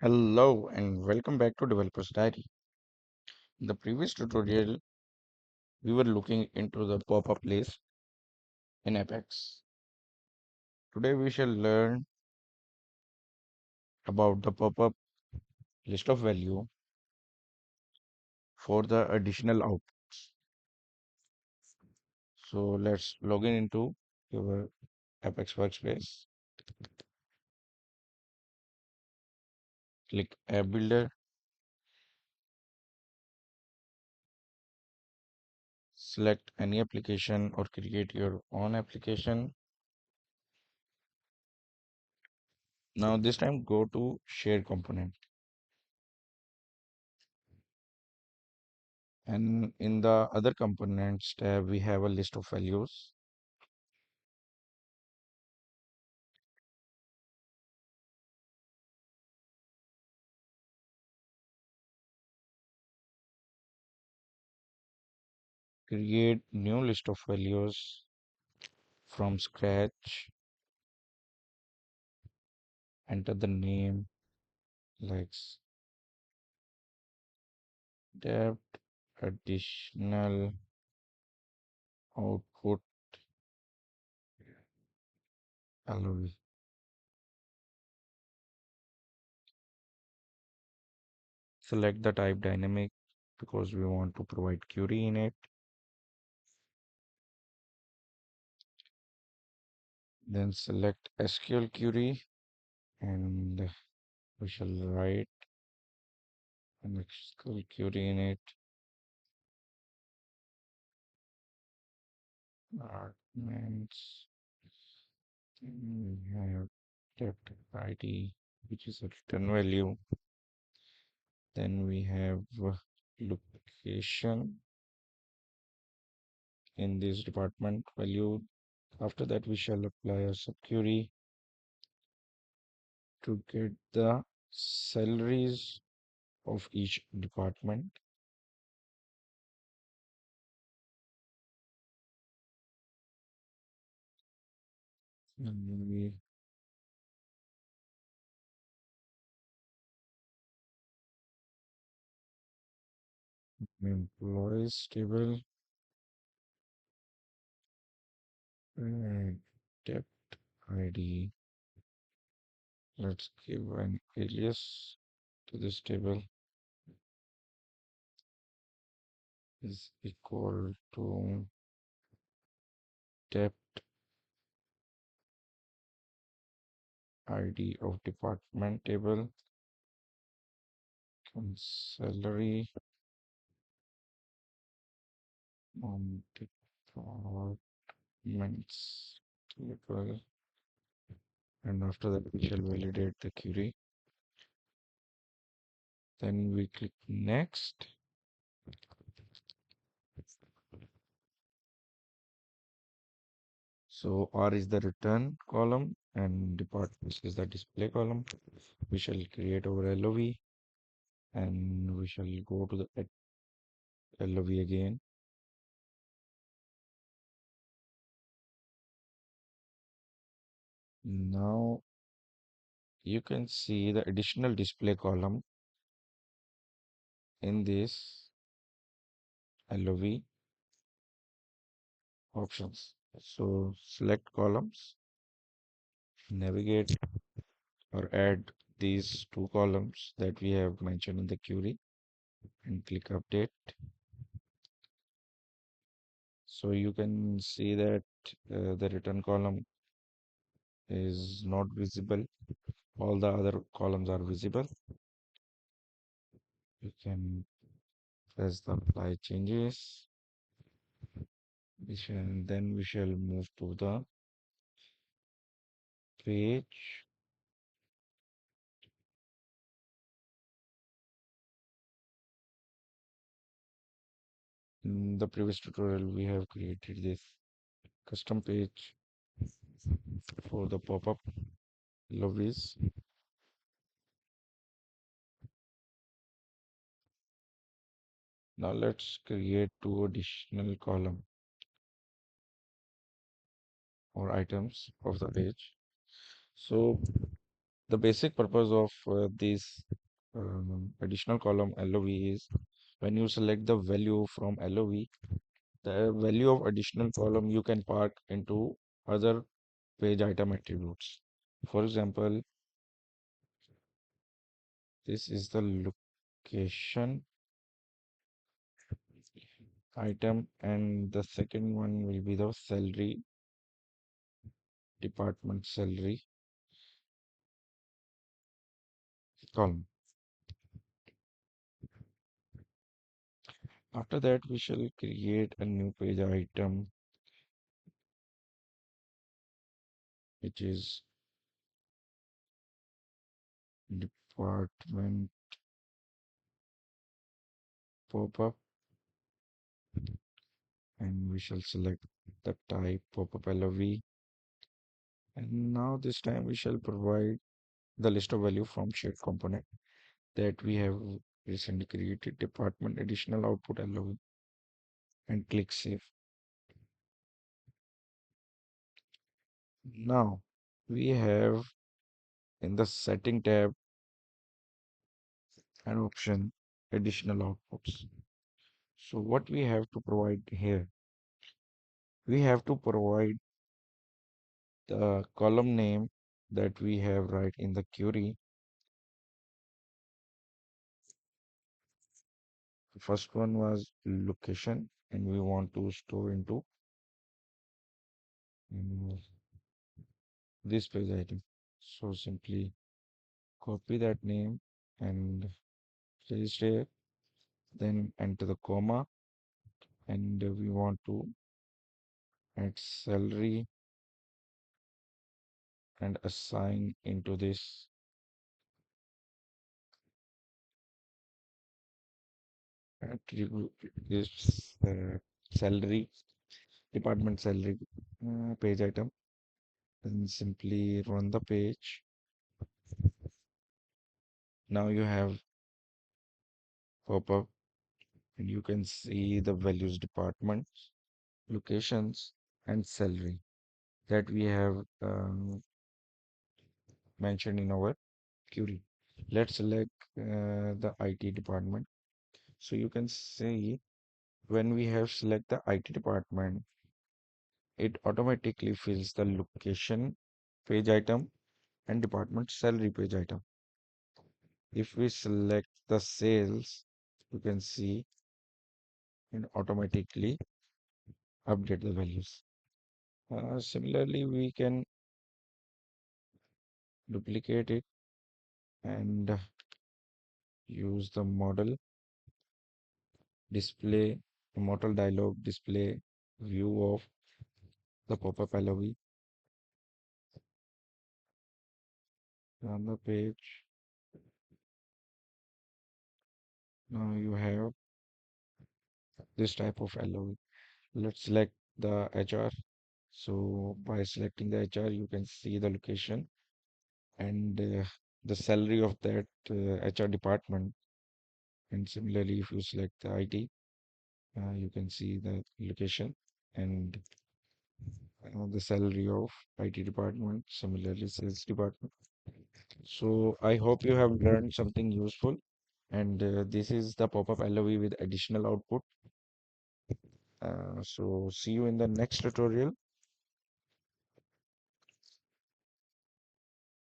Hello and welcome back to Developers Diary. In the previous tutorial, we were looking into the pop-up list in Apex. Today we shall learn about the pop-up list of value for the additional outputs. So let's log in into your Apex workspace. Click App Builder. Select any application or create your own application. Now this time go to Share Component. And in the other components tab, we have a list of values. Create new list of values from scratch. Enter the name like depth, additional output LOV. Select the type dynamic because we want to provide query in it. Then select SQL query and we shall write an SQL query in it. Arguments. Then we have depth ID, which is a return value. Then we have location in this department value. After that, we shall apply a subquery to get the salaries of each department. And we employees table, depth ID. Let's give an alias to this table is equal to depth ID of department table and salary on departments table. And after that, we shall validate the query. Then we click next. So R is the return column and departments is the display column. We shall create our LOV and we shall go to the LOV again. Now you can see the additional display column in this LOV options. So select columns, navigate or add these two columns that we have mentioned in the query and click update. So you can see that the return column is not visible. All the other columns are visible. You can press the apply changes. Then we shall move to the page. In the previous tutorial, we have created this custom page for the pop-up LOVs. Now let's create two additional column or items of the page. So The basic purpose of this additional column LOV is when you select the value from LOV, the value of additional column you can park into other page item attributes. For example, this is the location item, and the second one will be the salary, department salary column. After that, we shall create a new page item, which is department pop-up, and we shall select the type Popup LOV. And now this time we shall provide the list of value from shared component that we have recently created, department additional output LOV, and click save. Now we have in the setting tab an option additional outputs. So what we have to provide here, we have to provide the column name that we have right in the query. The first one was location, and we want to store into mm, this page item. So simply copy that name and paste here, then enter the comma, and we want to add salary and assign into this attribute, this salary, department salary page item, and simply run the page. Now you have pop-up, and you can see the values departments, locations, and salary that we have mentioned in our query. Let's select the IT department. So you can see when we have select the IT department, it automatically fills the location page item and department salary page item. If we select the sales, you can see it automatically update the values. Similarly, we can duplicate it and use the model display, model dialog display view of the pop-up LOV on the page. Now you have this type of LOV. Let's select the HR. So by selecting the HR, you can see the location and the salary of that HR department. And similarly, if you select the IT, you can see the location and the salary of IT department, similarly sales department. So I hope you have learned something useful. And this is the pop-up LOV with additional output. So see you in the next tutorial.